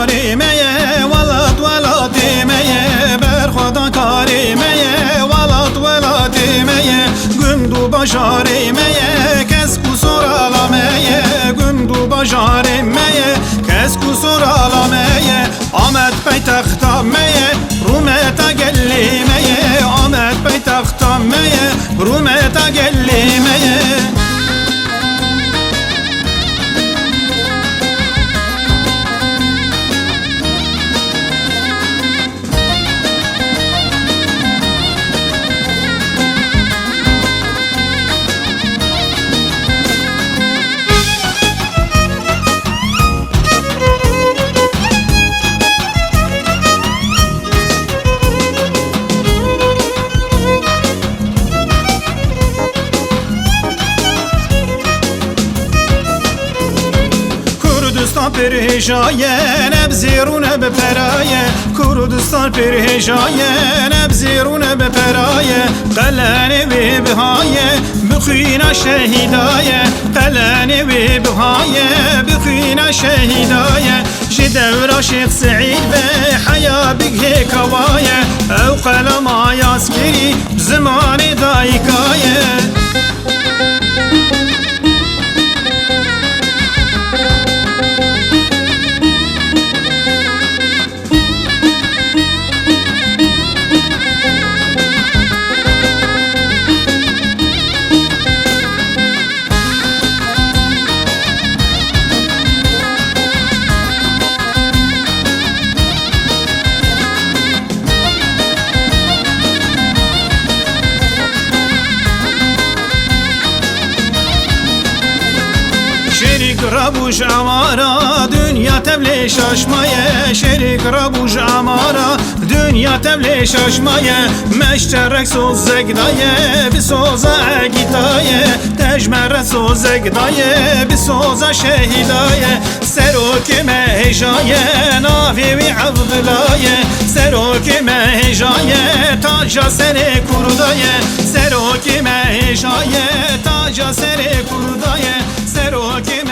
کاری میه ولات ولاتی میه بر خدا کاری میه ولات ولاتی میه گندو باشاری میه کس kusur alameye gündu bajaremeye kes kusur alameye Ahmet Bey tahtameye Rumeta gellimeye Ahmet Bey tahtameye Rumeta gellimeye Kurdistan perişaye nebzirune be peraye Kurdistan perişaye nebzirune be peraye Qalani ve bihaye bıkhina şehidaye Qalani ve bihaye bıkhina şehidaye Jidevra Şeyh Sa'id ve haya bighe kavaye Ev qalama yaskeri zamani daikaye Şerik rabuş amara dünya tevle şaşmaya Şerik rabuş amara dünya tevle şaşmaya Meşterek soz zegdaye bir soza gitaye Tecmere soz zegdaye bir soza şehidaye Seroki mehejaye navi ve avdlaye Seroki mehejaye taca sene kurdaye Seroki mehejaye taca sene kurdaye Seroki